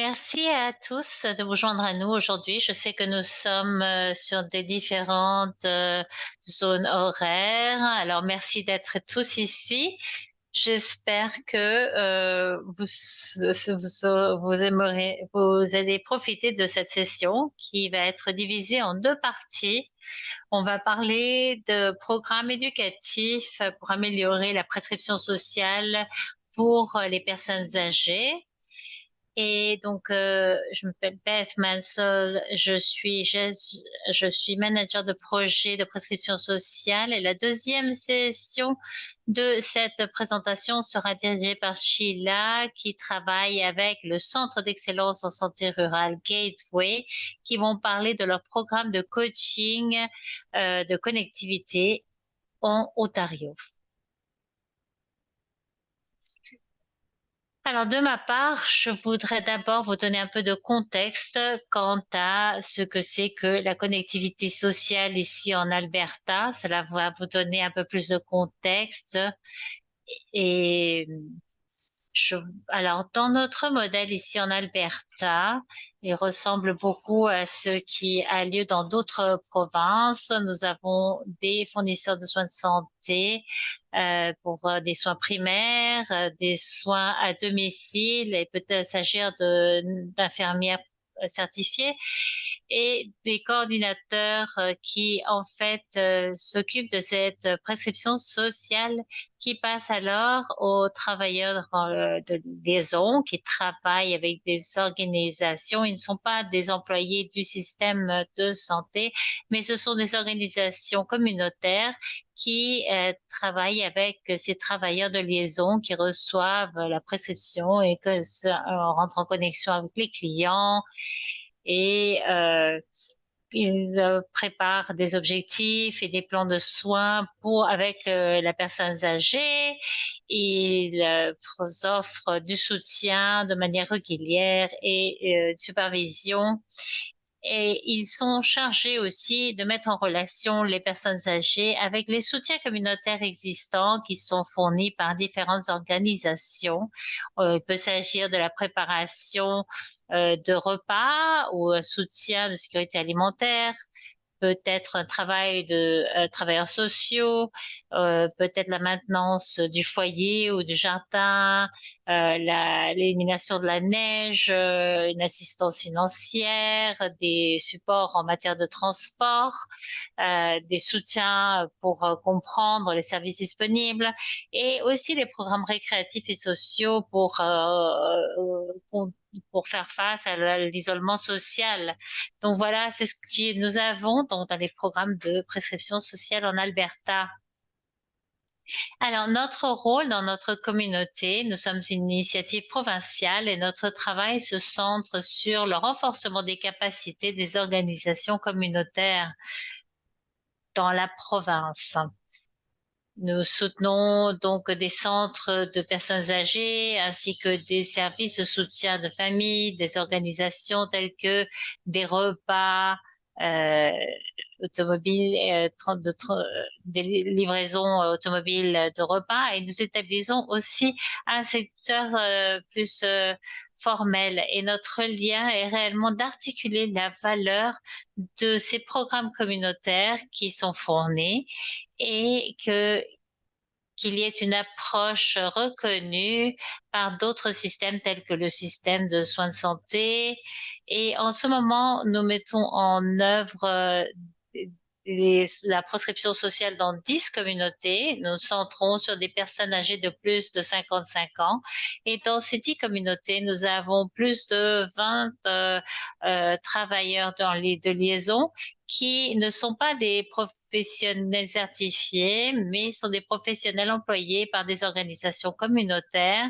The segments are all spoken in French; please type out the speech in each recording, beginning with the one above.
Merci à tous de vous joindre à nous aujourd'hui. Je sais que nous sommes sur des différentes zones horaires. Alors, merci d'être tous ici. J'espère que vous allez profiter de cette session qui va être divisée en deux parties. On va parler de programmes éducatifs pour améliorer la prescription sociale pour les personnes âgées. Et donc, je m'appelle Beth Mansell, je suis manager de projet de prescription sociale et la deuxième session de cette présentation sera dirigée par Sheila qui travaille avec le Centre d'excellence en santé rurale Gateway qui vont parler de leur programme de coaching de connectivité en Ontario. Alors, de ma part, je voudrais d'abord vous donner un peu de contexte quant à ce que c'est que la connectivité sociale ici en Alberta. Cela va vous donner un peu plus de contexte et je, alors, dans notre modèle ici en Alberta, il ressemble beaucoup à ce qui a lieu dans d'autres provinces. Nous avons des fournisseurs de soins de santé pour des soins primaires, des soins à domicile et peut-être s'agir d'infirmières certifiées et des coordinateurs qui en fait s'occupent de cette prescription sociale qui passe alors aux travailleurs de liaison qui travaillent avec des organisations. Ils ne sont pas des employés du système de santé, mais ce sont des organisations communautaires qui travaillent avec ces travailleurs de liaison qui reçoivent la prescription et que rentrent en connexion avec les clients et ils préparent des objectifs et des plans de soins pour avec la personne âgée. Ils offrent du soutien de manière régulière et supervision. Et ils sont chargés aussi de mettre en relation les personnes âgées avec les soutiens communautaires existants qui sont fournis par différentes organisations. Il peut s'agir de la préparation de repas ou un soutien de sécurité alimentaire, peut-être un travail de travailleurs sociaux, peut-être la maintenance du foyer ou du jardin, l'élimination de la neige, une assistance financière, des supports en matière de transport, des soutiens pour comprendre les services disponibles et aussi les programmes récréatifs et sociaux pour faire face à l'isolement social. Donc voilà, c'est ce que nous avons donc dans les programmes de prescription sociale en Alberta. Alors, notre rôle dans notre communauté, nous sommes une initiative provinciale et notre travail se centre sur le renforcement des capacités des organisations communautaires dans la province. Nous soutenons donc des centres de personnes âgées ainsi que des services de soutien de famille, des organisations telles que des repas automobiles, des livraisons automobiles de repas et nous établissons aussi un secteur plus formel et notre lien est réellement d'articuler la valeur de ces programmes communautaires qui sont fournis et qu'il y ait une approche reconnue par d'autres systèmes tels que le système de soins de santé. Et en ce moment, nous mettons en œuvre la proscription sociale dans 10 communautés. Nous centrons sur des personnes âgées de plus de 55 ans. Et dans ces 10 communautés, nous avons plus de 20 travailleurs de liaison qui ne sont pas des professionnels certifiés, mais sont des professionnels employés par des organisations communautaires.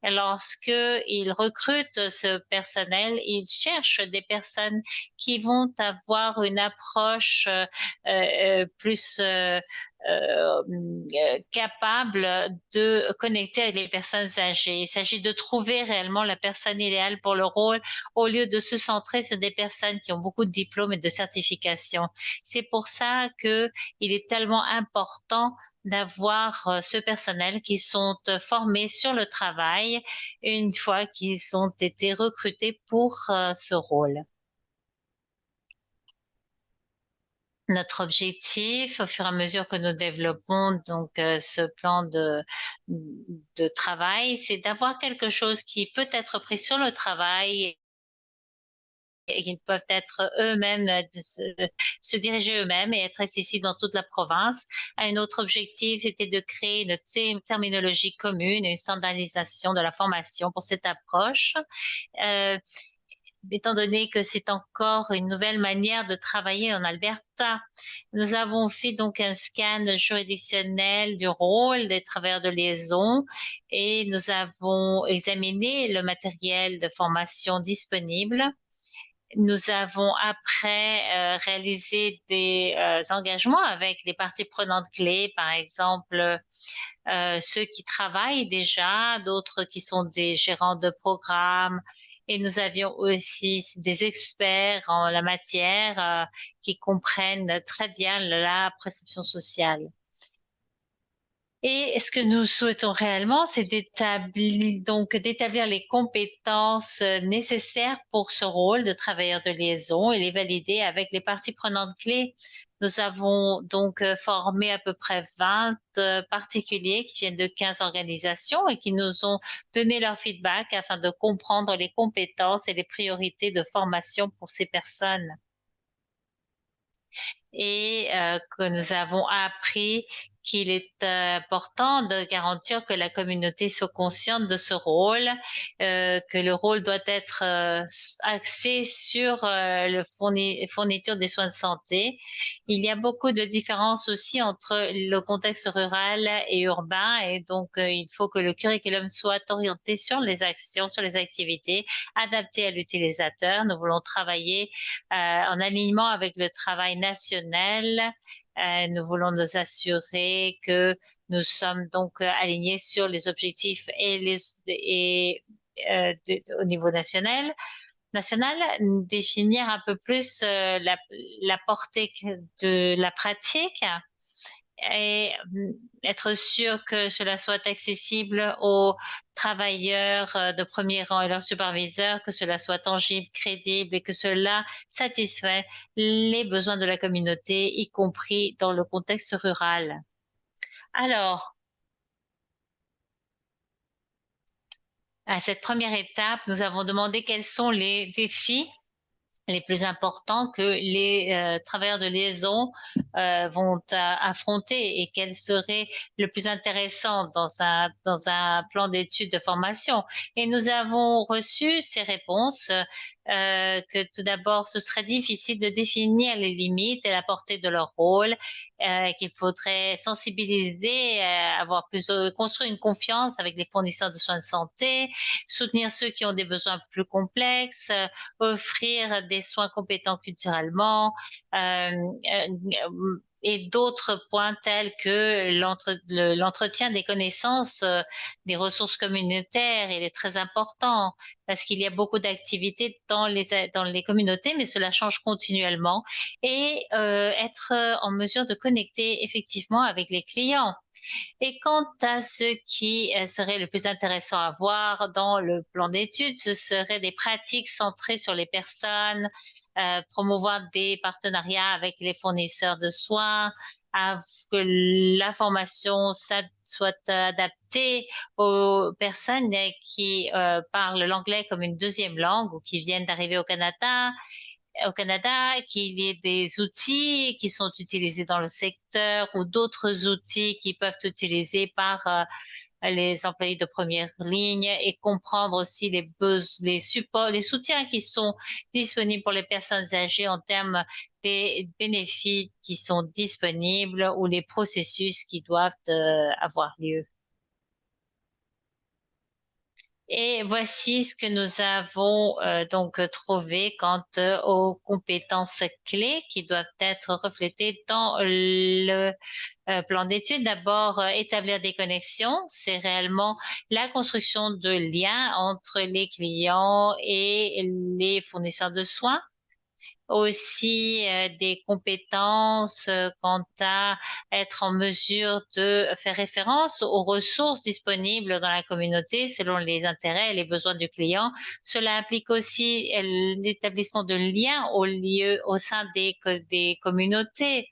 Lorsqu'ils recrutent ce personnel, ils cherchent des personnes qui vont avoir une approche plus capable de connecter avec les personnes âgées. Il s'agit de trouver réellement la personne idéale pour le rôle au lieu de se centrer sur des personnes qui ont beaucoup de diplômes et de certifications. C'est pour ça que il est tellement important d'avoir ce personnel qui sont formés sur le travail une fois qu'ils ont été recrutés pour ce rôle. Notre objectif, au fur et à mesure que nous développons donc ce plan de travail, c'est d'avoir quelque chose qui peut être pris sur le travail et qu'ils peuvent être eux-mêmes, se diriger eux-mêmes et être accessibles dans toute la province. Un autre objectif était de créer une terminologie commune, une standardisation de la formation pour cette approche. Étant donné que c'est encore une nouvelle manière de travailler en Alberta. Nous avons fait donc un scan juridictionnel du rôle des travailleurs de liaison et nous avons examiné le matériel de formation disponible. Nous avons après réalisé des engagements avec des parties prenantes clés, par exemple ceux qui travaillent déjà, d'autres qui sont des gérants de programmes. Et nous avions aussi des experts en la matière qui comprennent très bien la prescription sociale. Et ce que nous souhaitons réellement, c'est d'établir les compétences nécessaires pour ce rôle de travailleur de liaison et les valider avec les parties prenantes clés. Nous avons donc formé à peu près 20 particuliers qui viennent de 15 organisations et qui nous ont donné leur feedback afin de comprendre les compétences et les priorités de formation pour ces personnes. Et que nous avons appris qu'il est important de garantir que la communauté soit consciente de ce rôle, que le rôle doit être axé sur le fourniture des soins de santé. Il y a beaucoup de différences aussi entre le contexte rural et urbain et donc il faut que le curriculum soit orienté sur les actions, sur les activités adaptées à l'utilisateur. Nous voulons travailler en alignement avec le travail national. Nous voulons nous assurer que nous sommes donc alignés sur les objectifs au niveau national, définir un peu plus la portée de la pratique et être sûr que cela soit accessible aux travailleurs de premier rang et leurs superviseurs, que cela soit tangible, crédible et que cela satisfait les besoins de la communauté, y compris dans le contexte rural. Alors, à cette première étape, nous avons demandé quels sont les défis les plus importants que les travailleurs de liaison vont affronter et quel serait le plus intéressant dans un plan d'études de formation. Et nous avons reçu ces réponses que tout d'abord, ce serait difficile de définir les limites et la portée de leur rôle, qu'il faudrait sensibiliser, construire une confiance avec les fournisseurs de soins de santé, soutenir ceux qui ont des besoins plus complexes, offrir des soins compétents culturellement, et d'autres points tels que l'entretien des connaissances, des ressources communautaires, il est très important parce qu'il y a beaucoup d'activités dans les communautés, mais cela change continuellement et être en mesure de connecter effectivement avec les clients. Et quant à ce qui serait le plus intéressant à voir dans le plan d'études, ce seraient des pratiques centrées sur les personnes, promouvoir des partenariats avec les fournisseurs de soins, que la formation soit adaptée aux personnes qui parlent l'anglais comme une deuxième langue ou qui viennent d'arriver au Canada, qu'il y ait des outils qui sont utilisés dans le secteur ou d'autres outils qui peuvent être utilisés par les employés de première ligne et comprendre aussi les supports, les soutiens qui sont disponibles pour les personnes âgées en termes des bénéfices qui sont disponibles ou les processus qui doivent avoir lieu. Et voici ce que nous avons donc trouvé quant aux compétences clés qui doivent être reflétées dans le plan d'études. D'abord, établir des connexions, c'est réellement la construction de liens entre les clients et les fournisseurs de soins. Aussi des compétences quant à être en mesure de faire référence aux ressources disponibles dans la communauté selon les intérêts et les besoins du client. Cela implique aussi l'établissement de liens au sein des communautés.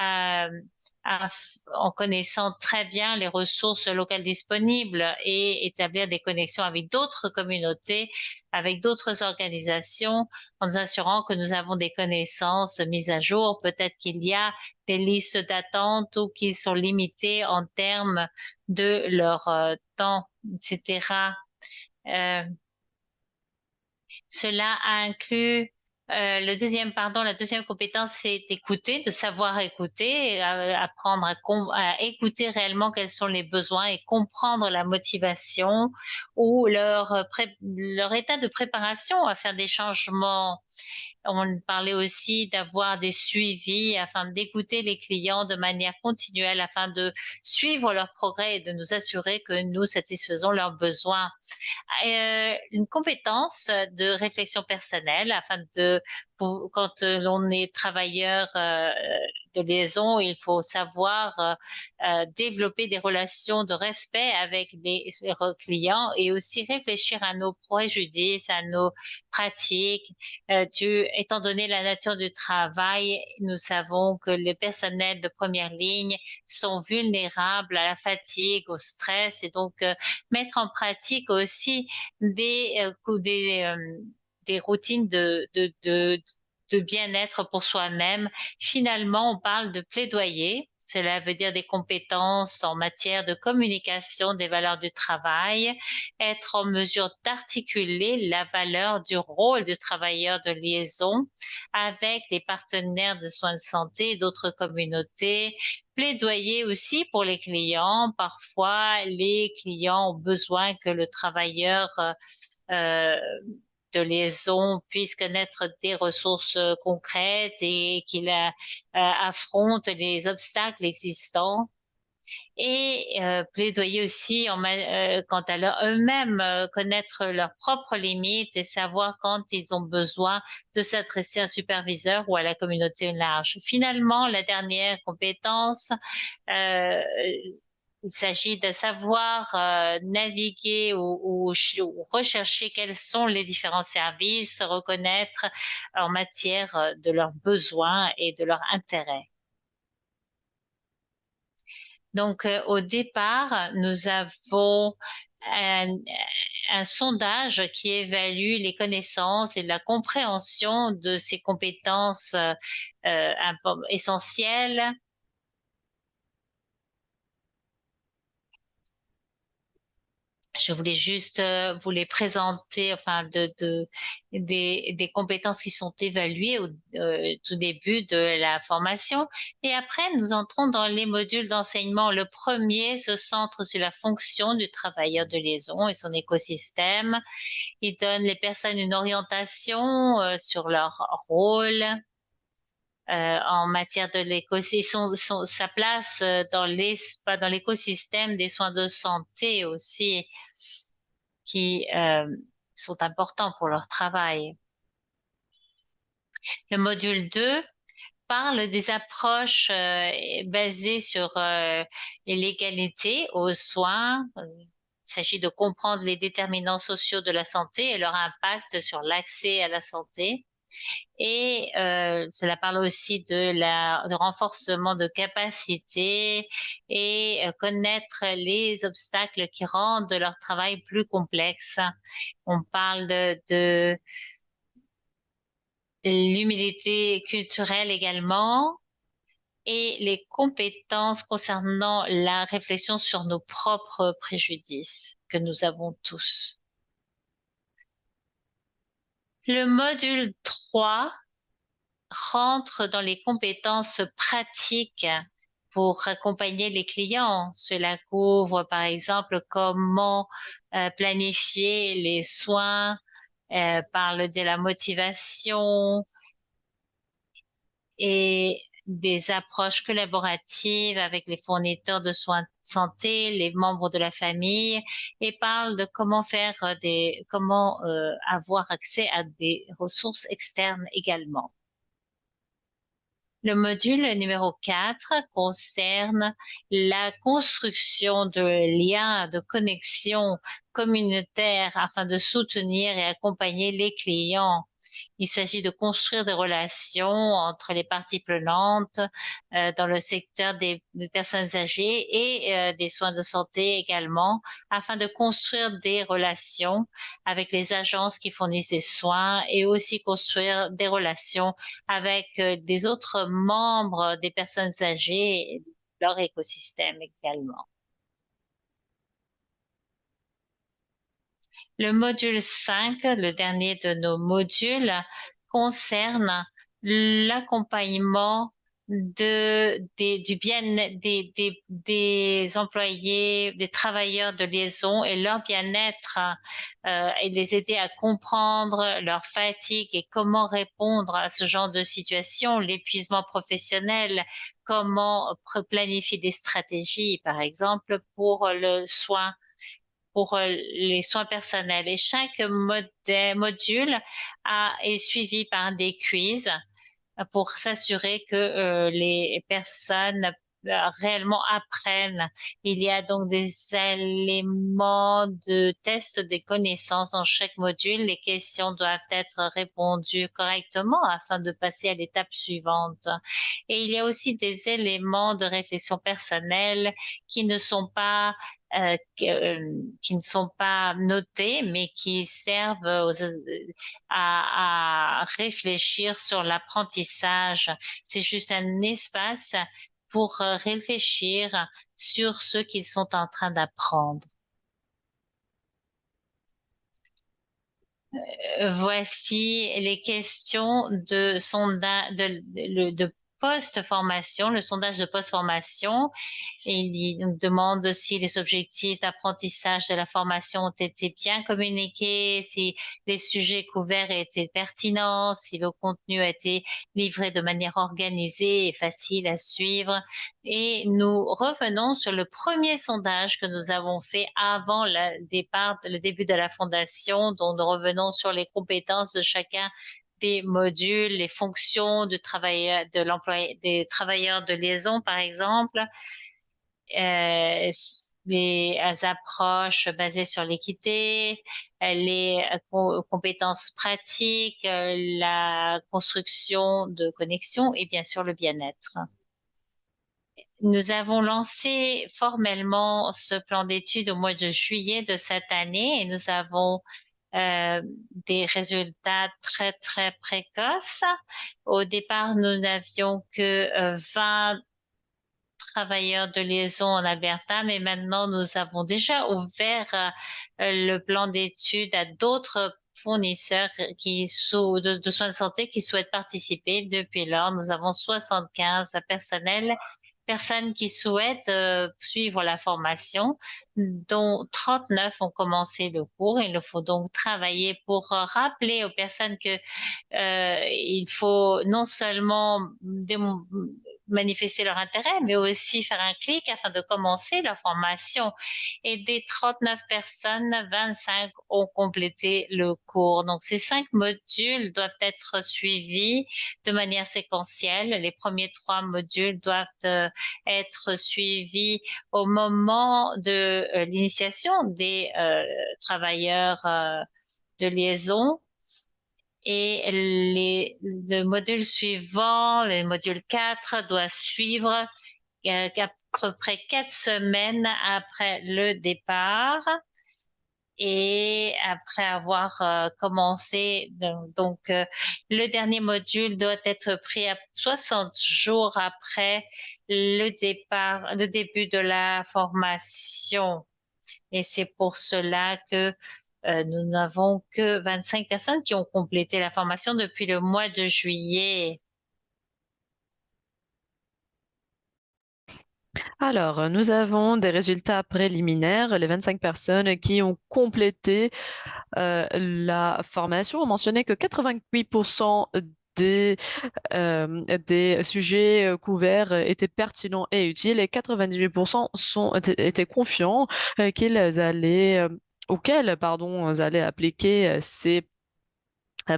Euh, en connaissant très bien les ressources locales disponibles et établir des connexions avec d'autres communautés, avec d'autres organisations, en nous assurant que nous avons des connaissances mises à jour. Peut-être qu'il y a des listes d'attente ou qu'ils sont limités en termes de leur temps, etc. Euh, Cela inclut la deuxième compétence, c'est écouter, de savoir écouter, apprendre à écouter réellement quels sont les besoins et comprendre la motivation ou leur état de préparation à faire des changements. On parlait aussi d'avoir des suivis afin d'écouter les clients de manière continuelle afin de suivre leur progrès et de nous assurer que nous satisfaisons leurs besoins. Une compétence de réflexion personnelle afin quand l'on est travailleur de liaison, il faut savoir développer des relations de respect avec les clients et aussi réfléchir à nos préjudices, à nos pratiques. Étant donné la nature du travail, nous savons que les personnels de première ligne sont vulnérables à la fatigue, au stress et donc mettre en pratique aussi des routines de bien-être pour soi-même. Finalement, on parle de plaidoyer. Cela veut dire des compétences en matière de communication des valeurs du travail, être en mesure d'articuler la valeur du rôle du travailleur de liaison avec les partenaires de soins de santé et d'autres communautés, plaidoyer aussi pour les clients. Parfois, les clients ont besoin que le travailleur euh, de liaison puisse connaître des ressources concrètes et qu'il affronte les obstacles existants. Et plaidoyer aussi quant à eux-mêmes, connaître leurs propres limites et savoir quand ils ont besoin de s'adresser à un superviseur ou à la communauté large. Finalement, la dernière compétence, euh, il s'agit de savoir naviguer ou rechercher quels sont les différents services, reconnaître en matière de leurs besoins et de leurs intérêts. Donc, au départ, nous avons un, un sondage qui évalue les connaissances et la compréhension de ces compétences essentielles. Je voulais juste vous les présenter, enfin, des compétences qui sont évaluées au tout début de la formation. Et après, nous entrons dans les modules d'enseignement. Le premier se centre sur la fonction du travailleur de liaison et son écosystème. Il donne les personnes une orientation sur leur rôle. En matière de l'écosystème, sa place dans l'écosystème des soins de santé aussi, qui sont importants pour leur travail. Le module 2 parle des approches basées sur l'égalité aux soins. Il s'agit de comprendre les déterminants sociaux de la santé et leur impact sur l'accès à la santé. Et cela parle aussi de renforcement de capacité et connaître les obstacles qui rendent leur travail plus complexe. On parle de l'humilité culturelle également et les compétences concernant la réflexion sur nos propres préjudices que nous avons tous. Le module 3 rentre dans les compétences pratiques pour accompagner les clients. Cela couvre par exemple comment planifier les soins, parle de la motivation et des approches collaboratives avec les fournisseurs de soins de santé, les membres de la famille, et parle de comment comment avoir accès à des ressources externes également. Le module numéro 4 concerne la construction de liens de connexion communautaire afin de soutenir et accompagner les clients. Il s'agit de construire des relations entre les parties prenantes dans le secteur des personnes âgées et des soins de santé également, afin de construire des relations avec les agences qui fournissent des soins et aussi construire des relations avec des autres membres des personnes âgées et leur écosystème également. Le module 5, le dernier de nos modules, concerne l'accompagnement du bien des employés, des travailleurs de liaison et leur bien-être et les aider à comprendre leur fatigue et comment répondre à ce genre de situation, l'épuisement professionnel, comment planifier des stratégies, par exemple, pour le soin pour les soins personnels. Et chaque module est suivi par des quiz pour s'assurer que les personnes réellement apprennent. Il y a donc des éléments de test des connaissances dans chaque module. Les questions doivent être répondues correctement afin de passer à l'étape suivante. Et il y a aussi des éléments de réflexion personnelle qui ne sont pas qui ne sont pas notés, mais qui servent à réfléchir sur l'apprentissage. C'est juste un espace pour réfléchir sur ce qu'ils sont en train d'apprendre. Voici les questions de sondage de post-formation, le sondage de post-formation. Et il nous demande si les objectifs d'apprentissage de la formation ont été bien communiqués, si les sujets couverts étaient pertinents, si le contenu a été livré de manière organisée et facile à suivre. Et nous revenons sur le premier sondage que nous avons fait avant le début de la fondation, dont nous revenons sur les compétences de chacun des modules, les fonctions du travailleur, de l'employé, des travailleurs de liaison, par exemple, les approches basées sur l'équité, les compétences pratiques, la construction de connexions et bien sûr le bien-être. Nous avons lancé formellement ce plan d'études au mois de juillet de cette année et nous avons des résultats très très précoces. Au départ, nous n'avions que 20 travailleurs de liaison en Alberta, mais maintenant nous avons déjà ouvert le plan d'études à d'autres fournisseurs de soins de santé qui souhaitent participer. Depuis lors, nous avons 75 personnes qui souhaitent suivre la formation, dont 39 ont commencé le cours. Il nous faut donc travailler pour rappeler aux personnes que il faut non seulement manifester leur intérêt, mais aussi faire un clic afin de commencer la formation. Et des 39 personnes, 25 ont complété le cours. Donc, ces 5 modules doivent être suivis de manière séquentielle. Les premiers 3 modules doivent être suivis au moment de l'initiation des travailleurs de liaison. Et le module suivant, le module 4, doit suivre à peu près 4 semaines après le départ et après avoir commencé. Donc, le dernier module doit être pris à 60 jours après le début de la formation. Et c'est pour cela que nous n'avons que 25 personnes qui ont complété la formation depuis le mois de juillet. Alors, nous avons des résultats préliminaires. Les 25 personnes qui ont complété la formation ont mentionné que 88% des, des sujets couverts étaient pertinents et utiles et 98% étaient confiants qu'ils allaient, auxquels, pardon, ils allaient appliquer ces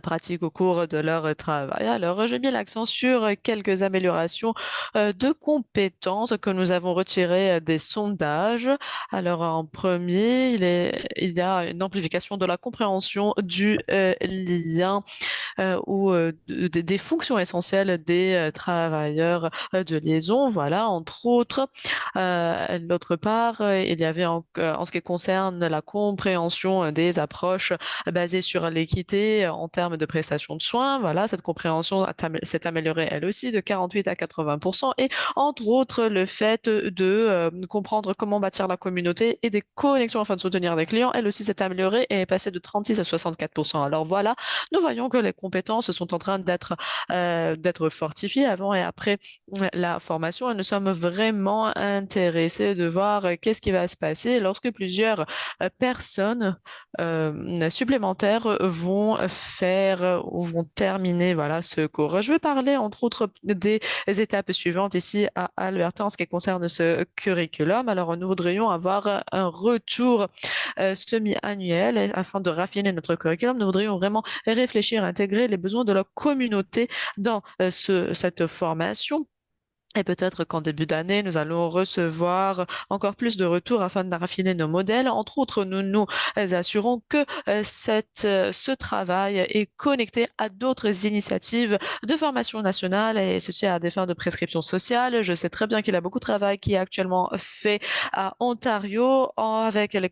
pratiques au cours de leur travail. Alors, j'ai mis l'accent sur quelques améliorations de compétences que nous avons retirées des sondages. Alors, en premier, il y a une amplification de la compréhension du lien ou des fonctions essentielles des travailleurs de liaison. Voilà, entre autres. D'autre part, il y avait en ce qui concerne la compréhension des approches basées sur l'équité en termes de prestation de soins. Voilà, cette compréhension s'est améliorée elle aussi de 48 à 80%. Et entre autres, le fait de comprendre comment bâtir la communauté et des connexions afin de soutenir des clients, elle aussi s'est améliorée et est passée de 36 à 64%. Alors voilà, nous voyons que les compétences sont en train d'être fortifiées avant et après la formation et nous sommes vraiment intéressés de voir qu'est-ce qui va se passer lorsque plusieurs personnes supplémentaires vont faire ou vont terminer voilà, ce cours. Je vais parler entre autres des étapes suivantes ici à Alberta en ce qui concerne ce curriculum. Alors, nous voudrions avoir un retour semi-annuel afin de raffiner notre curriculum. Nous voudrions vraiment réfléchir, intégrer les besoins de la communauté dans cette formation. Et peut-être qu'en début d'année, nous allons recevoir encore plus de retours afin de raffiner nos modèles. Entre autres, nous nous assurons que ce travail est connecté à d'autres initiatives de formation nationale et ceci à des fins de prescription sociale. Je sais très bien qu'il y a beaucoup de travail qui est actuellement fait à Ontario avec les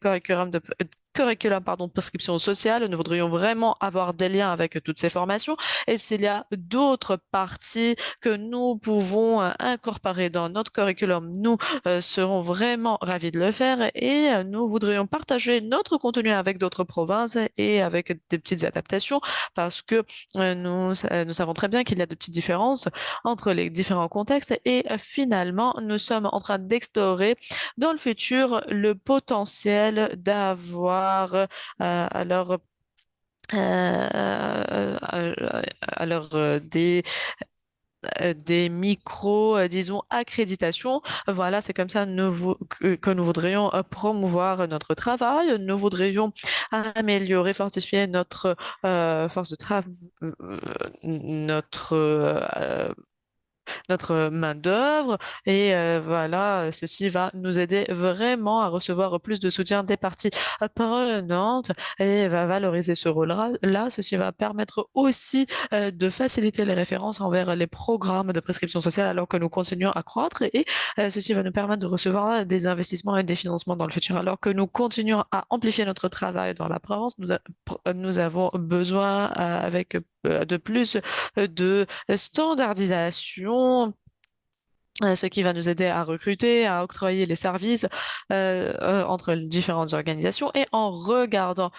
curriculum, pardon, de prescription sociale. Nous voudrions vraiment avoir des liens avec toutes ces formations. Et s'il y a d'autres parties que nous pouvons incorporer dans notre curriculum, nous serons vraiment ravis de le faire et nous voudrions partager notre contenu avec d'autres provinces et avec des petites adaptations parce que nous savons très bien qu'il y a de petites différences entre les différents contextes et finalement, nous sommes en train d'explorer dans le futur le potentiel d'avoir alors alors des micros, disons, accréditations. Voilà, c'est comme ça que nous voudrions promouvoir notre travail. Nous voudrions améliorer, fortifier notre force de travail, notre notre main-d'œuvre. Et voilà, ceci va nous aider vraiment à recevoir plus de soutien des parties prenantes et va valoriser ce rôle-là. Là, ceci va permettre aussi de faciliter les références envers les programmes de prescription sociale alors que nous continuons à croître et ceci va nous permettre de recevoir des investissements et des financements dans le futur. Alors que nous continuons à amplifier notre travail dans la province, nous avons besoin avec de plus de standardisation, ce qui va nous aider à recruter, à octroyer les services entre les différentes organisations et en regardant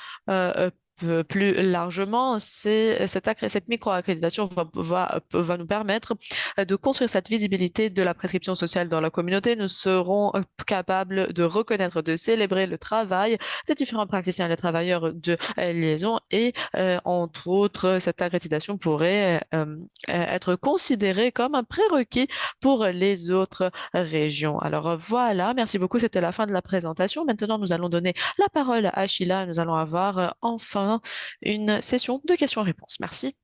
plus largement, cette micro-accréditation va nous permettre de construire cette visibilité de la prescription sociale dans la communauté. Nous serons capables de reconnaître, de célébrer le travail des différents praticiens et les travailleurs de liaison et, entre autres, cette accréditation pourrait être considérée comme un prérequis pour les autres régions. Alors voilà, merci beaucoup. C'était la fin de la présentation. Maintenant, nous allons donner la parole à Sheila. Nous allons avoir enfin une session de questions-réponses. Merci.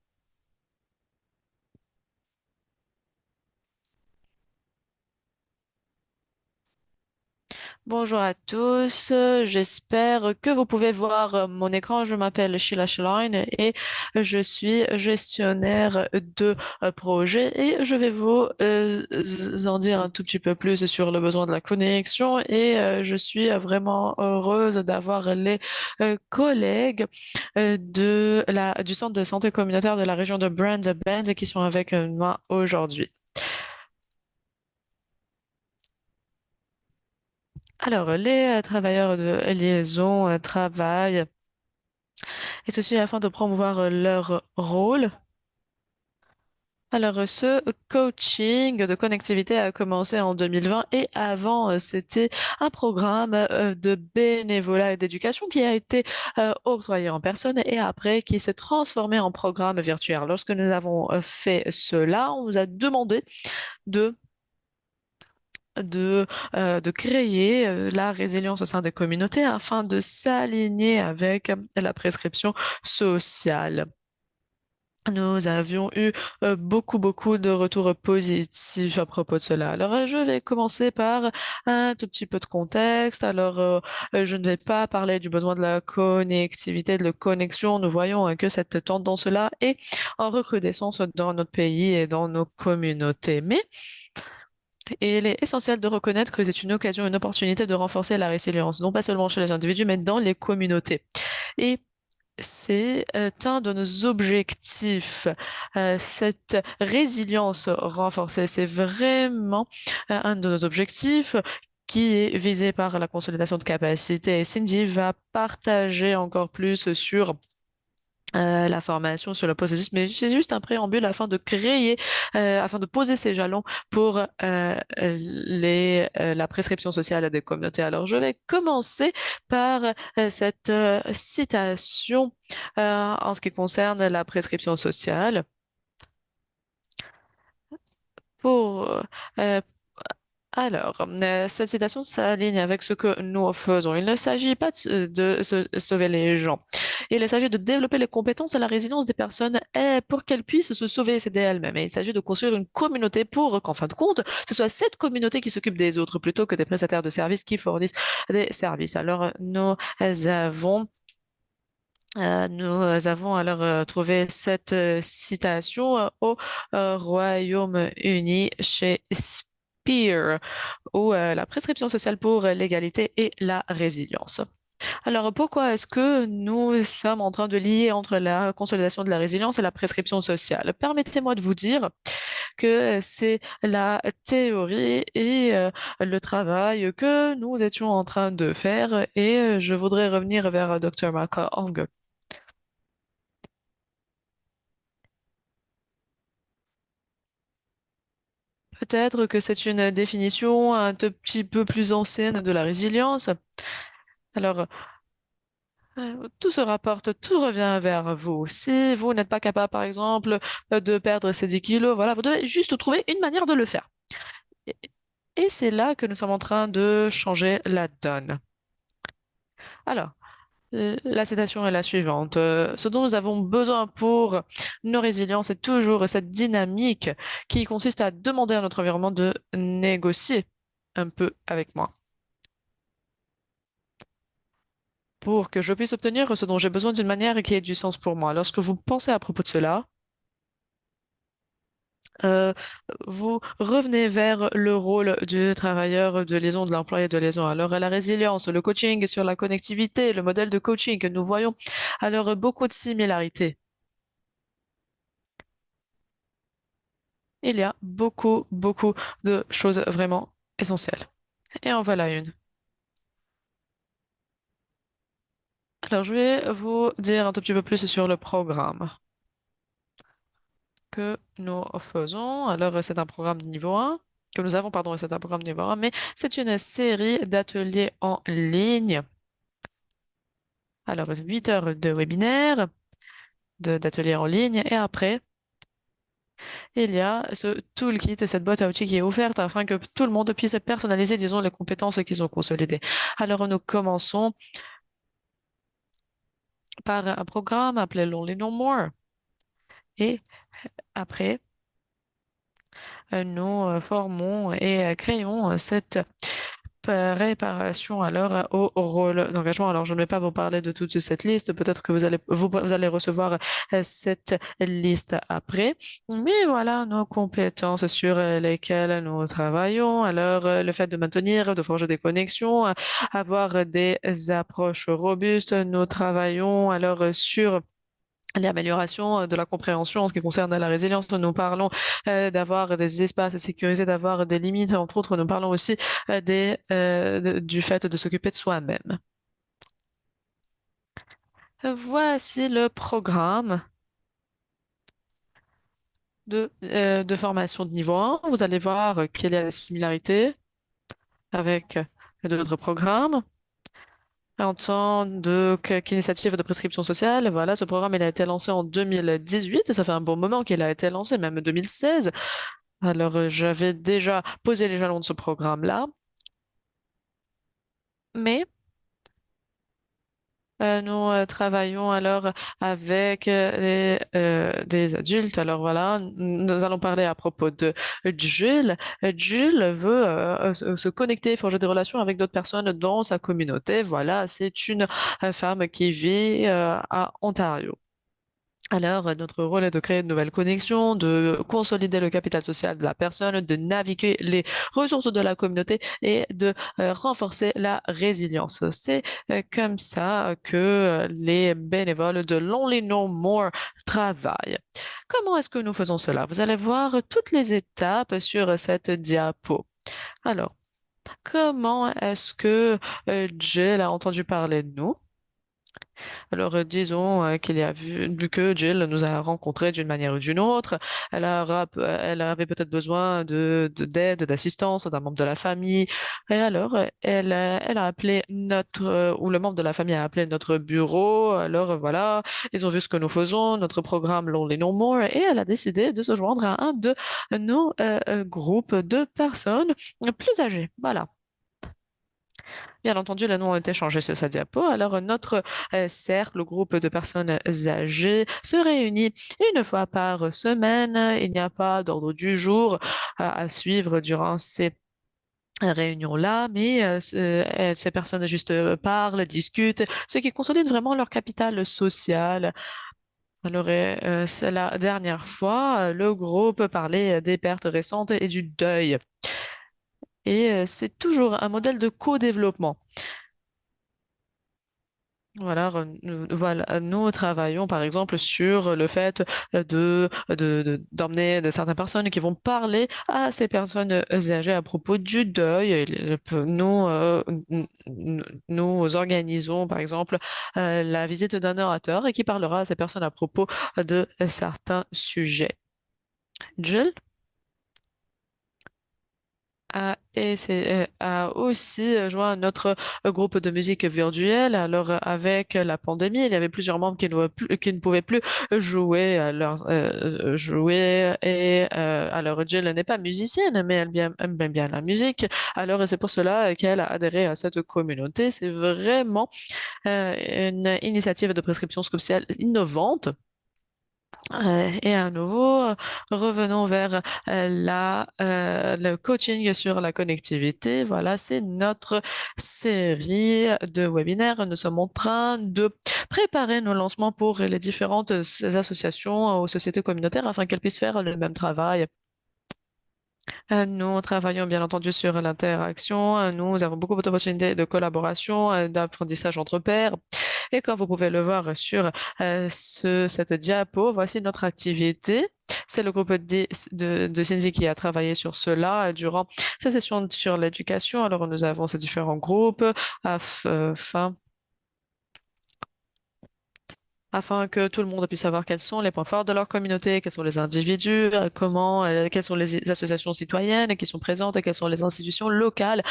Bonjour à tous, j'espère que vous pouvez voir mon écran. Je m'appelle Sheila Schlein et je suis gestionnaire de projet et je vais vous en dire un tout petit peu plus sur le besoin de la connexion et je suis vraiment heureuse d'avoir les collègues du centre de santé communautaire de la région de Brand Bend qui sont avec moi aujourd'hui. Alors, les travailleurs de liaison travaillent et ceci afin de promouvoir leur rôle Alors, ce coaching de connectivité a commencé en 2020 et avant, c'était un programme de bénévolat et d'éducation qui a été octroyé en personne et après qui s'est transformé en programme virtuel. Lorsque nous avons fait cela, on nous a demandé de de créer la résilience au sein des communautés afin de s'aligner avec la prescription sociale. Nous avions eu beaucoup de retours positifs à propos de cela. Alors, je vais commencer par un tout petit peu de contexte. Alors, je ne vais pas parler du besoin de la connectivité, de la connexion. Nous voyons que cette tendance-là est en recrudescence dans notre pays et dans nos communautés. Mais il est essentiel de reconnaître que c'est une occasion, une opportunité de renforcer la résilience, non pas seulement chez les individus, mais dans les communautés. Et c'est un de nos objectifs. Cette résilience renforcée, c'est vraiment un de nos objectifs qui est visé par la consolidation de capacité. Et Cindy va partager encore plus sur la formation sur le processus, mais c'est juste un préambule afin de créer, afin de poser ces jalons pour la prescription sociale des communautés. Alors, je vais commencer par cette citation en ce qui concerne la prescription sociale. Pour, euh, cette citation s'aligne avec ce que nous faisons. Il ne s'agit pas de sauver les gens. Il s'agit de développer les compétences et la résilience des personnes pour qu'elles puissent se sauver et s'aider elles-mêmes. Et il s'agit de construire une communauté pour qu'en fin de compte, ce soit cette communauté qui s'occupe des autres plutôt que des prestataires de services qui fournissent des services. Alors, avons nous avons alors trouvé cette citation au Royaume-Uni chez Spear, ou la prescription sociale pour l'égalité et la résilience. Alors, pourquoi est-ce que nous sommes en train de lier entre la consolidation de la résilience et la prescription sociale? Permettez-moi de vous dire que c'est la théorie et le travail que nous étions en train de faire et je voudrais revenir vers Dr. Maka Ong. Peut-être que c'est une définition un tout petit peu plus ancienne de la résilience. Alors, tout se rapporte, tout revient vers vous. Si vous n'êtes pas capable, par exemple, de perdre ces 10 kilos, voilà, vous devez juste trouver une manière de le faire. Et, et c'est là que nous sommes en train de changer la donne. Alors, la citation est la suivante. Ce dont nous avons besoin pour nos résiliences, c'est toujours cette dynamique qui consiste à demander à notre environnement de négocier un peu avec moi pour que je puisse obtenir ce dont j'ai besoin d'une manière qui ait du sens pour moi. Lorsque vous pensez à propos de cela, euh, vous revenez vers le rôle du travailleur de liaison, de l'employé de liaison. Alors, la résilience, le coaching sur la connectivité, le modèle de coaching que nous voyons, alors beaucoup de similarités. Il y a beaucoup de choses vraiment essentielles. Et en voilà une. Alors, je vais vous dire un tout petit peu plus sur le programme que nous faisons. Alors, c'est un programme de niveau 1, que nous avons, pardon, c'est un programme de niveau 1, mais c'est une série d'ateliers en ligne. Alors, 8 heures de webinaire, d'ateliers en ligne, et après, il y a ce toolkit, cette boîte à outils qui est offerte afin que tout le monde puisse personnaliser, disons, les compétences qu'ils ont consolidées. Alors, nous commençons par un programme appelé Lonely No More. Et après, nous formons et créons cette préparation alors au rôle d'engagement. Alors, je ne vais pas vous parler de toute cette liste. Peut-être que vous allez recevoir cette liste après. Mais voilà nos compétences sur lesquelles nous travaillons. Alors, le fait de maintenir, de forger des connexions, avoir des approches robustes. Nous travaillons alors sur l'amélioration de la compréhension en ce qui concerne la résilience. Nous parlons d'avoir des espaces sécurisés, d'avoir des limites. Entre autres, nous parlons aussi du fait de s'occuper de soi-même. Voici le programme. de formation de niveau 1. Vous allez voir qu'il y a des similarités avec d'autres programmes. En temps qu'initiative de prescription sociale, voilà, ce programme il a été lancé en 2018 et ça fait un bon moment qu'il a été lancé, même 2016. Alors, j'avais déjà posé les jalons de ce programme-là, mais nous travaillons alors avec des adultes. Alors voilà, nous allons parler à propos de Jules. Jules veut se connecter, forger des relations avec d'autres personnes dans sa communauté. Voilà, c'est une femme qui vit à Ontario. Alors, notre rôle est de créer de nouvelles connexions, de consolider le capital social de la personne, de naviguer les ressources de la communauté et de renforcer la résilience. C'est comme ça que les bénévoles de Lonely No More travaillent. Comment est-ce que nous faisons cela? Vous allez voir toutes les étapes sur cette diapo. Alors, comment est-ce que Jill a entendu parler de nous? Alors, disons qu'il y a vu que Jill nous a rencontrés d'une manière ou d'une autre. Elle avait peut-être besoin d'aide, d'assistance d'un membre de la famille. Et alors, elle a appelé ou le membre de la famille a appelé notre bureau. Alors, voilà, ils ont vu ce que nous faisons, notre programme Lonely No More, et elle a décidé de se joindre à un de nos groupes de personnes plus âgées. Voilà. Bien entendu, le nom a été changé sur sa diapo. Alors, notre cercle, le groupe de personnes âgées, se réunit une fois par semaine. Il n'y a pas d'ordre du jour à suivre durant ces réunions-là, mais ces personnes juste parlent, discutent, ce qui consolide vraiment leur capital social. Alors, c'est la dernière fois, le groupe parlait des pertes récentes et du deuil. Et c'est toujours un modèle de co-développement. Voilà, voilà, nous travaillons par exemple sur le fait d'emmener certaines personnes qui vont parler à ces personnes âgées à propos du deuil. Nous organisons par exemple la visite d'un orateur et qui parlera à ces personnes à propos de certains sujets. Jill? A aussi joint notre groupe de musique virtuelle. Alors, avec la pandémie, il y avait plusieurs membres qui ne pouvaient plus jouer. Et alors, Jill n'est pas musicienne, mais aime bien la musique. Alors, c'est pour cela qu'elle a adhéré à cette communauté. C'est vraiment une initiative de prescription sociale innovante. Et à nouveau, revenons vers le coaching sur la connectivité. Voilà, c'est notre série de webinaires. Nous sommes en train de préparer nos lancements pour les différentes associations ou sociétés communautaires afin qu'elles puissent faire le même travail. Nous travaillons bien entendu sur l'interaction. Nous avons beaucoup d'opportunités de collaboration, d'apprentissage entre pairs. Et comme vous pouvez le voir sur cette diapo, voici notre activité. C'est le groupe de Cindy qui a travaillé sur cela durant sa session sur l'éducation. Alors, nous avons ces différents groupes afin afin que tout le monde puisse savoir quels sont les points forts de leur communauté, quels sont les individus, quelles sont les associations citoyennes qui sont présentes et quelles sont les institutions locales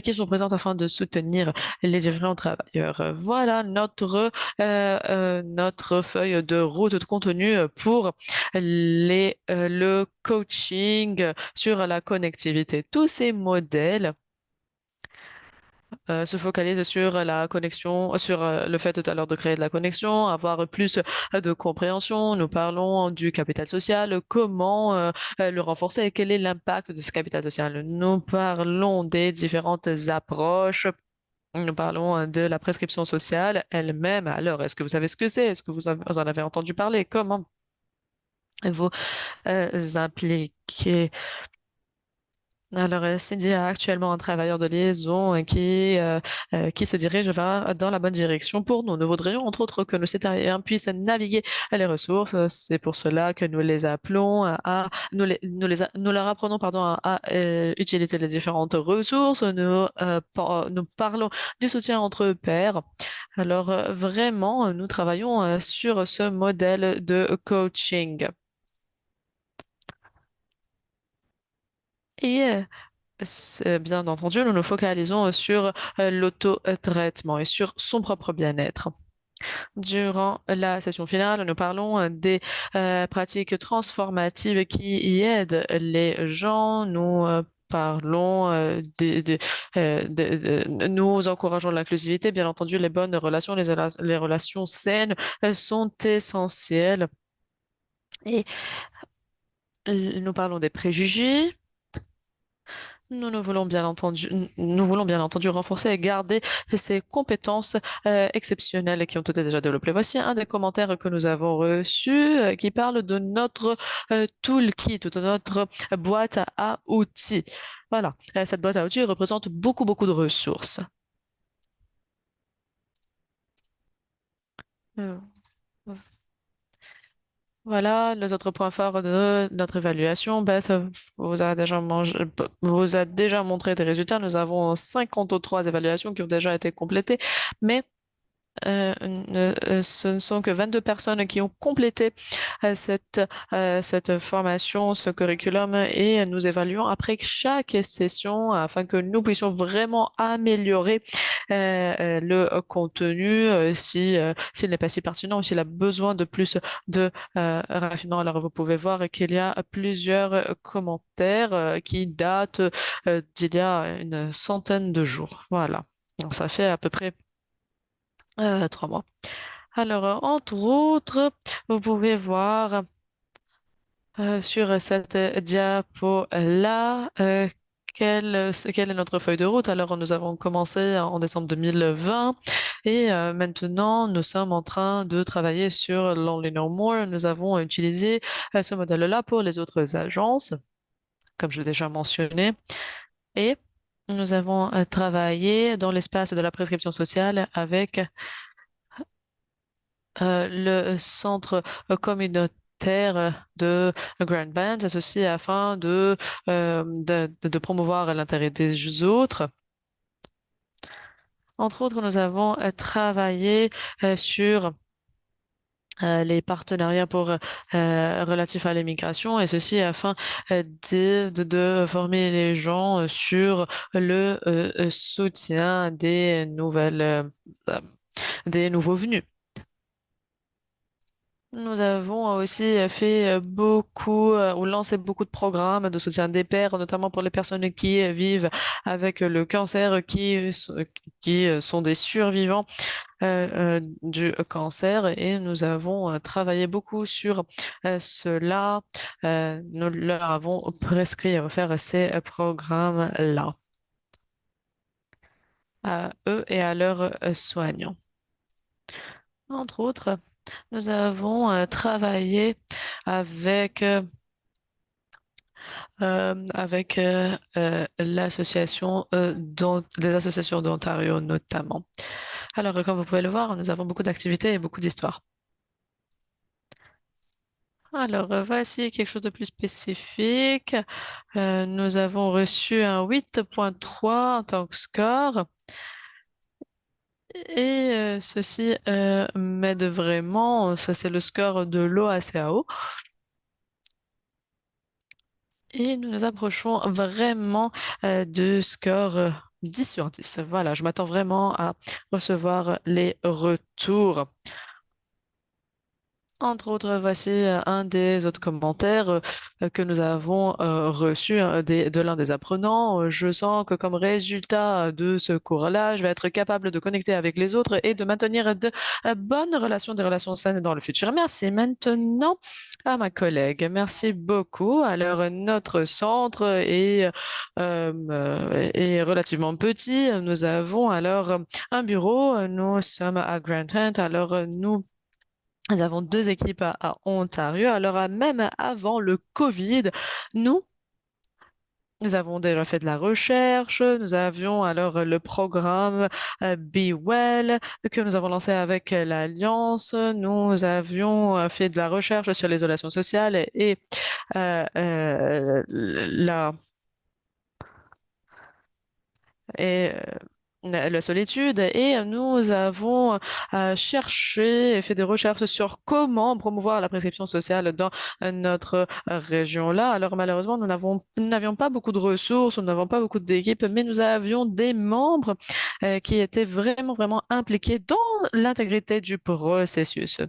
qui sont présentes afin de soutenir les différents travailleurs. Voilà notre feuille de route de contenu pour le coaching sur la connectivité. Tous ces modèles se focalise sur la connexion, sur le fait tout à l'heure de créer de la connexion, avoir plus de compréhension. Nous parlons du capital social, comment le renforcer et quel est l'impact de ce capital social. Nous parlons des différentes approches. Nous parlons de la prescription sociale elle-même. Alors, est-ce que vous savez ce que c'est? Est-ce que vous en avez entendu parler? Comment vous impliquer? Alors, Cindy a actuellement un travailleur de liaison qui se dirige dans la bonne direction pour nous. Nous voudrions, entre autres, que nos citoyens puissent naviguer les ressources. C'est pour cela que nous les appelons nous leur apprenons, pardon, utiliser les différentes ressources. Nous parlons du soutien entre pairs. Alors, vraiment, nous travaillons sur ce modèle de coaching. Et bien entendu, nous nous focalisons sur l'auto-traitement et sur son propre bien-être. Durant la session finale, nous parlons des pratiques transformatives qui y aident les gens. Nous parlons nous encourageons l'inclusivité. Bien entendu, les bonnes relations, les relations saines sont essentielles. Et nous parlons des préjugés. Nous voulons bien entendu renforcer et garder ces compétences exceptionnelles qui ont été déjà développées. Voici un des commentaires que nous avons reçus qui parle de notre toolkit, de notre boîte à outils. Voilà, cette boîte à outils représente beaucoup, beaucoup de ressources. Euh, Voilà, les autres points forts de notre évaluation, ça vous a déjà montré des résultats. Nous avons 53 évaluations qui ont déjà été complétées, mais ce ne sont que 22 personnes qui ont complété cette formation, ce curriculum, et nous évaluons après chaque session afin que nous puissions vraiment améliorer le contenu s'il n'est pas si pertinent ou s'il a besoin de plus de raffinement. Alors, vous pouvez voir qu'il y a plusieurs commentaires qui datent d'il y a une centaine de jours. Voilà. Donc, ça fait à peu près 3 mois. Alors, entre autres, vous pouvez voir sur cette diapo-là quelle est notre feuille de route. Alors, nous avons commencé en décembre 2020 et maintenant, nous sommes en train de travailler sur Lonely No More. Nous avons utilisé ce modèle-là pour les autres agences, comme je l'ai déjà mentionné. Et nous avons travaillé dans l'espace de la prescription sociale avec le centre communautaire de Grand Band, ceci afin de promouvoir l'intérêt des autres. Entre autres, nous avons travaillé sur les partenariats relatifs à l'immigration et ceci afin de former les gens sur le soutien des nouveaux venus. Nous avons aussi fait beaucoup ou lancé beaucoup de programmes de soutien des pairs, notamment pour les personnes qui vivent avec le cancer, qui sont des survivants du cancer. Et nous avons travaillé beaucoup sur cela. Nous leur avons prescrit à faire ces programmes-là à eux et à leurs soignants. Entre autres, nous avons travaillé avec l'association des associations d'Ontario notamment. Alors, comme vous pouvez le voir, nous avons beaucoup d'activités et beaucoup d'histoires. Alors, voici quelque chose de plus spécifique. Nous avons reçu un 8.3 en tant que score. Et ceci m'aide vraiment. Ça, c'est le score de l'OACAO. Et nous nous approchons vraiment de score 10 sur 10. Voilà, je m'attends vraiment à recevoir les retours. Entre autres, voici un des autres commentaires que nous avons reçu de l'un des apprenants. Je sens que comme résultat de ce cours-là, je vais être capable de connecter avec les autres et de maintenir de bonnes relations, des relations saines dans le futur. Merci. Maintenant, à ma collègue. Merci beaucoup. Alors, notre centre est relativement petit. Nous avons alors un bureau. Nous sommes à Grand Hunt. Alors, nous avons 2 équipes à Ontario. Alors, même avant le COVID, nous, nous avons déjà fait de la recherche. Nous avions alors le programme Be Well que nous avons lancé avec l'Alliance. Nous avions fait de la recherche sur l'isolation sociale et la et la solitude et nous avons cherché et fait des recherches sur comment promouvoir la prescription sociale dans notre région-là. Alors malheureusement, nous n'avions pas beaucoup de ressources, nous n'avons pas beaucoup d'équipes, mais nous avions des membres qui étaient vraiment, vraiment impliqués dans l'intégrité du processus.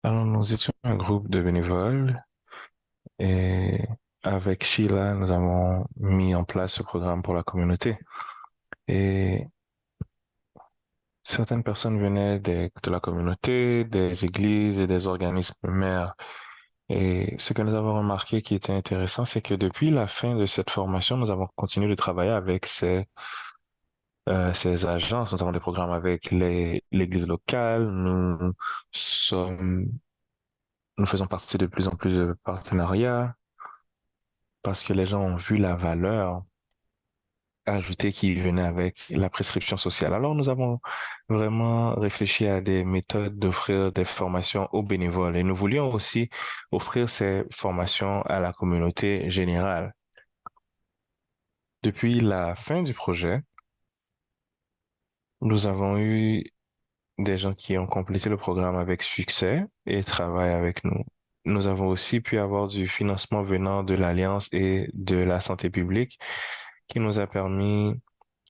Alors, nous étions un groupe de bénévoles et avec Sheila, nous avons mis en place ce programme pour la communauté. Et certaines personnes venaient de la communauté, des églises et des organismes mères. Et ce que nous avons remarqué qui était intéressant, c'est que depuis la fin de cette formation, nous avons continué de travailler avec ces agences. Nous avons des programmes avec l'église locale. Sommes, nous faisons partie de plus en plus de partenariats parce que les gens ont vu la valeur ajoutée qui venait avec la prescription sociale. Alors, nous avons vraiment réfléchi à des méthodes d'offrir des formations aux bénévoles et nous voulions aussi offrir ces formations à la communauté générale. Depuis la fin du projet, nous avons eu des gens qui ont complété le programme avec succès et travaillent avec nous. Nous avons aussi pu avoir du financement venant de l'Alliance et de la santé publique qui nous a permis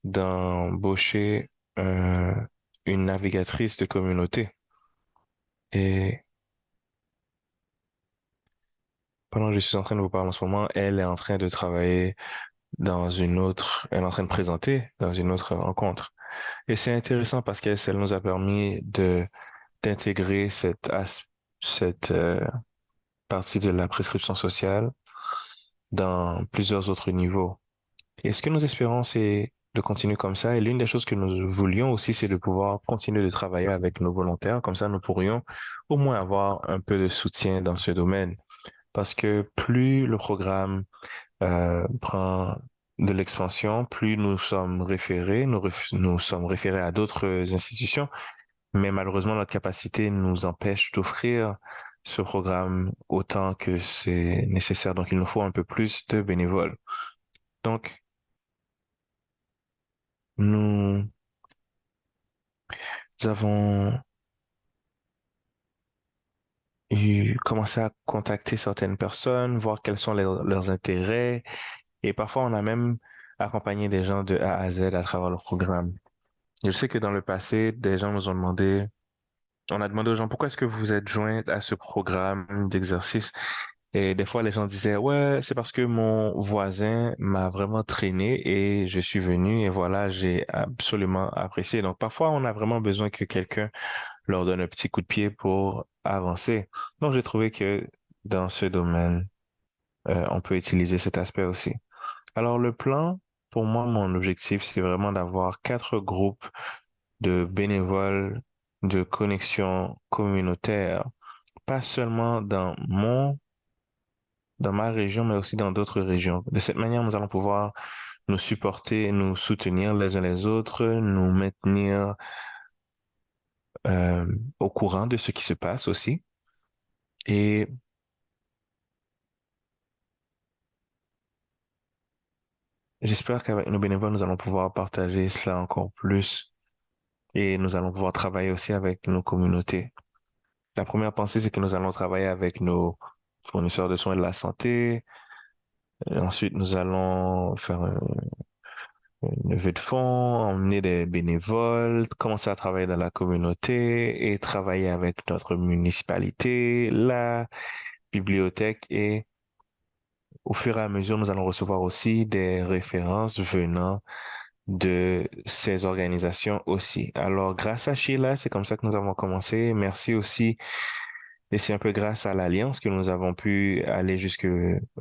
d'embaucher une navigatrice de communauté. Et pendant que je suis en train de vous parler en ce moment, elle est en train de travailler elle est en train de présenter dans une autre rencontre. Et c'est intéressant parce qu'elle elle nous a permis d'intégrer cette partie de la prescription sociale dans plusieurs autres niveaux. Et ce que nous espérons, c'est de continuer comme ça. Et l'une des choses que nous voulions aussi, c'est de pouvoir continuer de travailler avec nos volontaires. Comme ça, nous pourrions au moins avoir un peu de soutien dans ce domaine. Parce que plus le programme prend de l'expansion, plus nous sommes référés, nous sommes référés à d'autres institutions, mais malheureusement, notre capacité nous empêche d'offrir ce programme autant que c'est nécessaire. Donc, il nous faut un peu plus de bénévoles. Donc, nous avons commencé à contacter certaines personnes, voir quels sont leurs intérêts, et parfois on a même accompagné des gens de A à Z à travers le programme. Je sais que dans le passé, des gens nous ont demandé, on a demandé aux gens pourquoi est-ce que vous vous êtes joints à ce programme d'exercice? Et des fois, les gens disaient, ouais, c'est parce que mon voisin m'a vraiment traîné et je suis venu et voilà, j'ai absolument apprécié. Donc, parfois, on a vraiment besoin que quelqu'un leur donne un petit coup de pied pour avancer. Donc, j'ai trouvé que dans ce domaine, on peut utiliser cet aspect aussi. Alors, le plan, pour moi, mon objectif, c'est vraiment d'avoir 4 groupes de bénévoles de connexion communautaire, pas seulement dans ma région, mais aussi dans d'autres régions. De cette manière, nous allons pouvoir nous supporter, nous soutenir les uns les autres, nous maintenir euh, au courant de ce qui se passe aussi. Et j'espère qu'avec nos bénévoles, nous allons pouvoir partager cela encore plus et nous allons pouvoir travailler aussi avec nos communautés. La première pensée, c'est que nous allons travailler avec nos fournisseurs de soins de la santé. Et ensuite, nous allons faire une levée de fonds, emmener des bénévoles, commencer à travailler dans la communauté et travailler avec notre municipalité, la bibliothèque et au fur et à mesure, nous allons recevoir aussi des références venant de ces organisations aussi. Alors, grâce à Sheila, c'est comme ça que nous avons commencé. Merci aussi. Et c'est un peu grâce à l'Alliance que nous avons pu aller jusque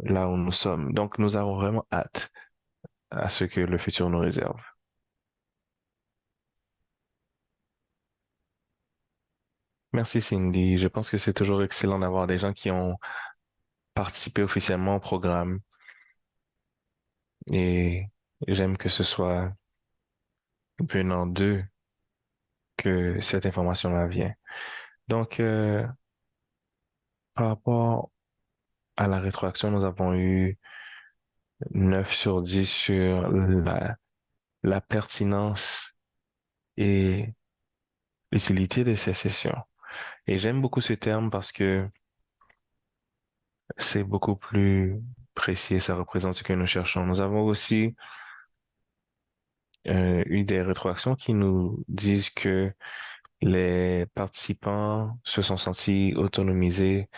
là où nous sommes. Donc, nous avons vraiment hâte à ce que le futur nous réserve. Merci Cindy. Je pense que c'est toujours excellent d'avoir des gens qui ont participé officiellement au programme et j'aime que ce soit venant d'eux que cette information-là vient. Donc, par rapport à la rétroaction, nous avons eu 9 sur 10 sur la pertinence et l'utilité de ces sessions. Et j'aime beaucoup ce terme parce que c'est beaucoup plus précis et ça représente ce que nous cherchons. Nous avons aussi eu des rétroactions qui nous disent que les participants se sont sentis autonomisés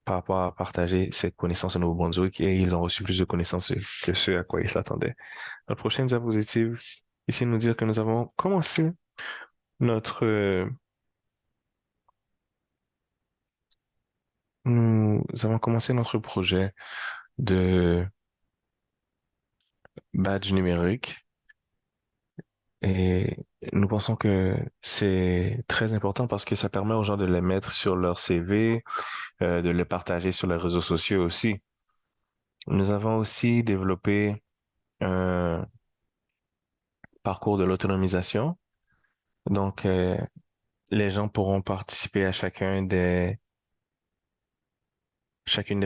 par rapport à partager cette connaissance au Nouveau-Brunswick et ils ont reçu plus de connaissances que ce à quoi ils s'attendaient. La prochaine diapositive ici nous dire que nous avons commencé notre nous avons commencé notre projet de badge numérique et nous pensons que c'est très important parce que ça permet aux gens de les mettre sur leur CV, de les partager sur les réseaux sociaux aussi. Nous avons aussi développé un parcours de l'autonomisation. Donc, les gens pourront participer à chacune des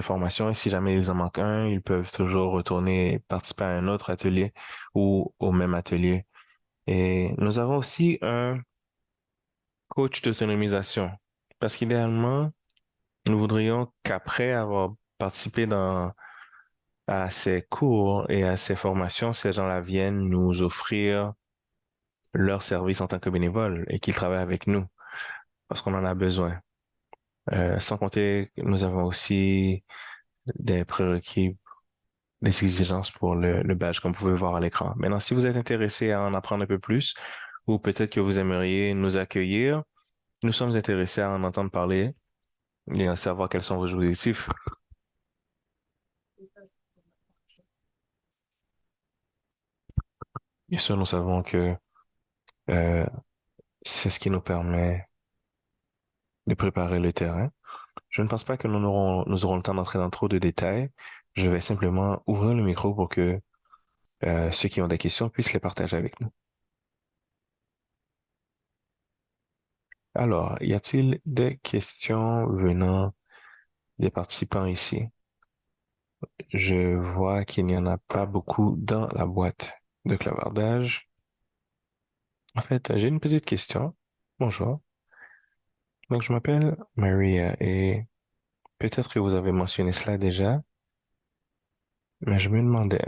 formations et si jamais ils en manquent un, ils peuvent toujours retourner participer à un autre atelier ou au même atelier. Et nous avons aussi un coach d'autonomisation parce qu'idéalement, nous voudrions qu'après avoir participé à ces cours et à ces formations, ces gens-là viennent nous offrir leur service en tant que bénévoles et qu'ils travaillent avec nous parce qu'on en a besoin. Sans compter, que nous avons aussi des prérequis, des exigences pour le badge, comme vous pouvez voir à l'écran. Maintenant, si vous êtes intéressé à en apprendre un peu plus, ou peut-être que vous aimeriez nous accueillir, nous sommes intéressés à en entendre parler et à savoir quels sont vos objectifs. Bien sûr, nous savons que euh, c'est ce qui nous permet de préparer le terrain. Je ne pense pas que nous aurons le temps d'entrer dans trop de détails. Je vais simplement ouvrir le micro pour que ceux qui ont des questions puissent les partager avec nous. Alors, y a-t-il des questions venant des participants ici? Je vois qu'il n'y en a pas beaucoup dans la boîte de clavardage. En fait, j'ai une petite question. Bonjour. Donc, je m'appelle Maria et peut-être que vous avez mentionné cela déjà, mais je me demandais,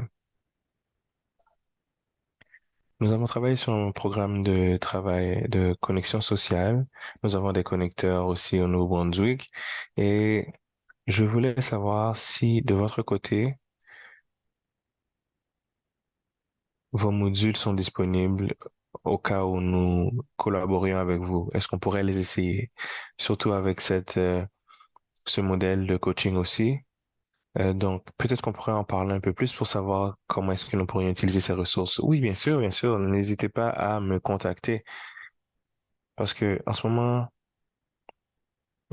nous avons travaillé sur un programme de travail de connexion sociale. Nous avons des connecteurs aussi au Nouveau-Brunswick et je voulais savoir si de votre côté, vos modules sont disponibles au cas où nous collaborions avec vous. Est-ce qu'on pourrait les essayer? Surtout avec ce modèle de coaching aussi. Donc, peut-être qu'on pourrait en parler un peu plus pour savoir comment est-ce que nous pourrions utiliser ces ressources. Oui, bien sûr, bien sûr. N'hésitez pas à me contacter parce que en ce moment,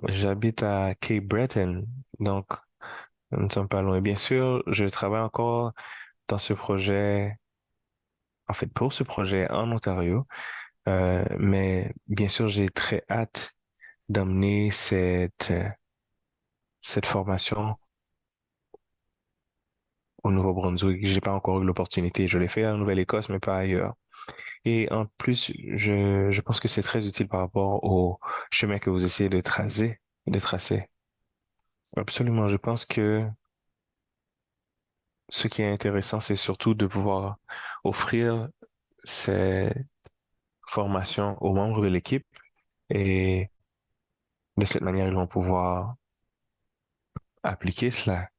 j'habite à Cape Breton. Donc, nous ne sommes pas loin. Bien sûr, je travaille encore dans ce projet, en fait, pour ce projet en Ontario. Mais bien sûr, j'ai très hâte d'amener cette formation au Nouveau-Brunswick. J'ai pas encore eu l'opportunité. Je l'ai fait en Nouvelle-Écosse, mais pas ailleurs. Et en plus, je pense que c'est très utile par rapport au chemin que vous essayez de tracer. Absolument. Je pense que ce qui est intéressant, c'est surtout de pouvoir offrir ces formations aux membres de l'équipe et de cette manière, ils vont pouvoir appliquer cela.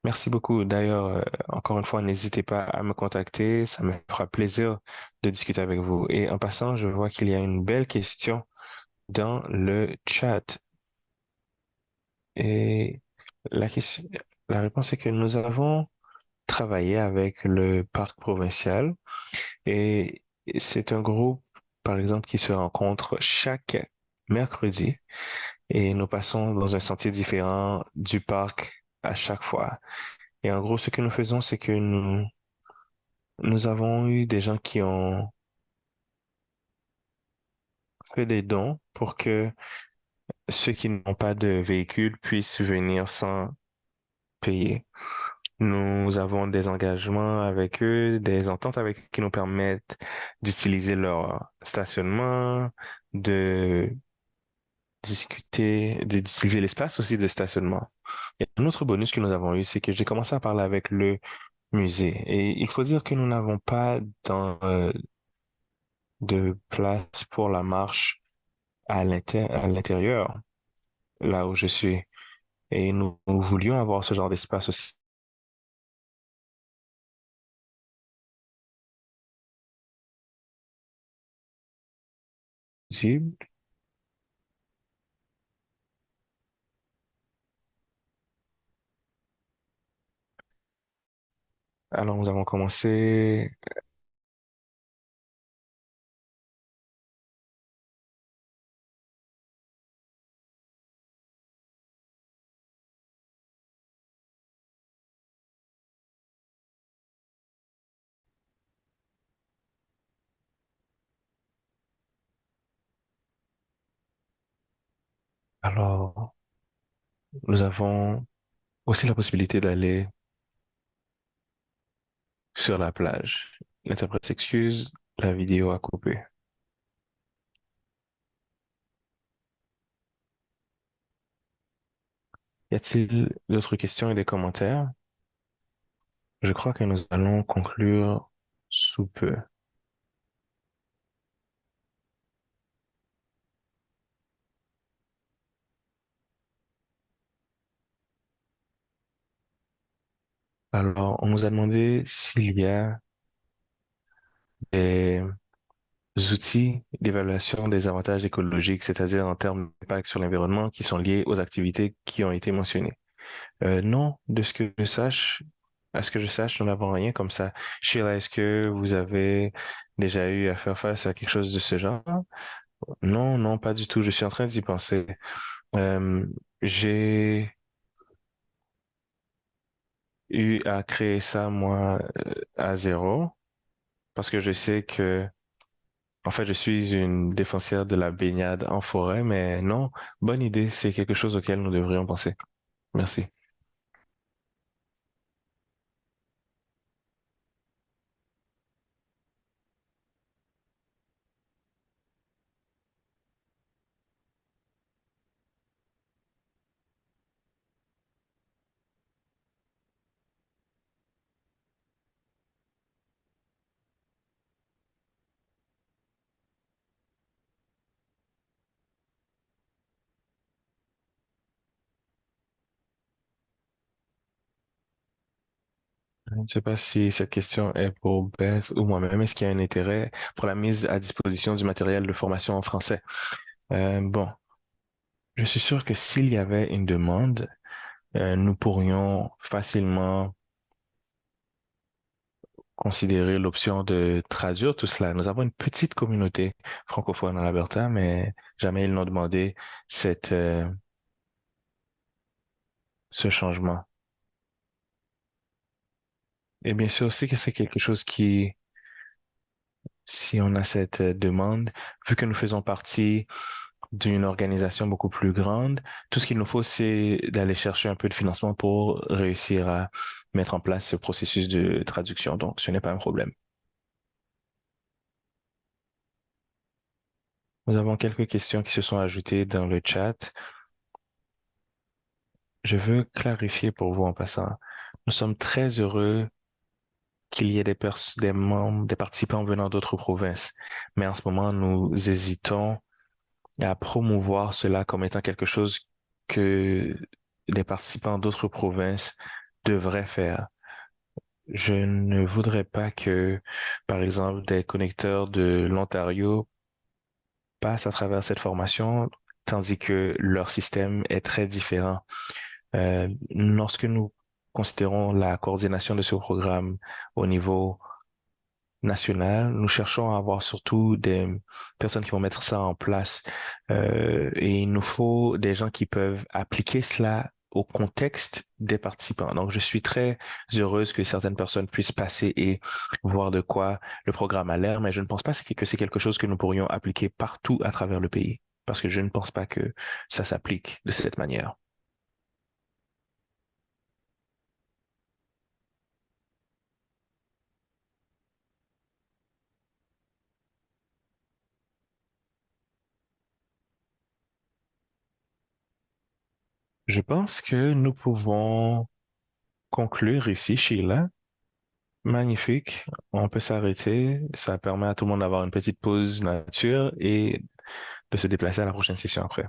Merci beaucoup. D'ailleurs, encore une fois, n'hésitez pas à me contacter. Ça me fera plaisir de discuter avec vous. Et en passant, je vois qu'il y a une belle question dans le chat. Et la question, la réponse est que nous avons travaillé avec le parc provincial et c'est un groupe, par exemple, qui se rencontre chaque mercredi et nous passons dans un sentier différent du parc à chaque fois. Et en gros, ce que nous faisons, c'est que nous avons eu des gens qui ont fait des dons pour que ceux qui n'ont pas de véhicule puissent venir sans payer. Nous avons des engagements avec eux, des ententes avec eux qui nous permettent d'utiliser leur stationnement, de d'utiliser l'espace aussi de stationnement. Et un autre bonus que nous avons eu, c'est que j'ai commencé à parler avec le musée. Et il faut dire que nous n'avons pas de place pour la marche à l'intérieur, là où je suis. Et nous voulions avoir ce genre d'espace aussi. Alors, nous avons commencé. Alors, nous avons aussi la possibilité d'aller sur la plage. L'interprète s'excuse, la vidéo a coupé. Y a-t-il d'autres questions et des commentaires? Je crois que nous allons conclure sous peu. Alors, on nous a demandé s'il y a des outils d'évaluation des avantages écologiques, c'est-à-dire en termes d'impact sur l'environnement qui sont liés aux activités qui ont été mentionnées. Non, de ce que je sache, à ce que je sache, nous n'avons rien comme ça. Sheila, est-ce que vous avez déjà eu à faire face à quelque chose de ce genre? Non, non, pas du tout. Je suis en train d'y penser. Euh, j'ai eu à créer ça, moi, à zéro, parce que je sais que, en fait, je suis une défenseur de la baignade en forêt, mais non, bonne idée. C'est quelque chose auquel nous devrions penser. Merci. Je ne sais pas si cette question est pour Beth ou moi-même. Est-ce qu'il y a un intérêt pour la mise à disposition du matériel de formation en français? Bon, je suis sûr que s'il y avait une demande, nous pourrions facilement considérer l'option de traduire tout cela. Nous avons une petite communauté francophone en Alberta, mais jamais ils n'ont demandé ce changement. Et bien sûr aussi que c'est quelque chose qui, si on a cette demande, vu que nous faisons partie d'une organisation beaucoup plus grande, tout ce qu'il nous faut, c'est d'aller chercher un peu de financement pour réussir à mettre en place ce processus de traduction. Donc, ce n'est pas un problème. Nous avons quelques questions qui se sont ajoutées dans le chat. Je veux clarifier pour vous en passant. Nous sommes très heureux qu'il y ait des membres, des participants venant d'autres provinces. Mais en ce moment, nous hésitons à promouvoir cela comme étant quelque chose que les participants d'autres provinces devraient faire. Je ne voudrais pas que, par exemple, des connecteurs de l'Ontario passent à travers cette formation, tandis que leur système est très différent. Lorsque nous considérons la coordination de ce programme au niveau national, nous cherchons à avoir surtout des personnes qui vont mettre ça en place. Et il nous faut des gens qui peuvent appliquer cela au contexte des participants. Donc, je suis très heureuse que certaines personnes puissent passer et voir de quoi le programme a l'air, mais je ne pense pas que c'est quelque chose que nous pourrions appliquer partout à travers le pays. parce que je ne pense pas que ça s'applique de cette manière. Je pense que nous pouvons conclure ici, Sheila. Magnifique. On peut s'arrêter. Ça permet à tout le monde d'avoir une petite pause nature et de se déplacer à la prochaine session après.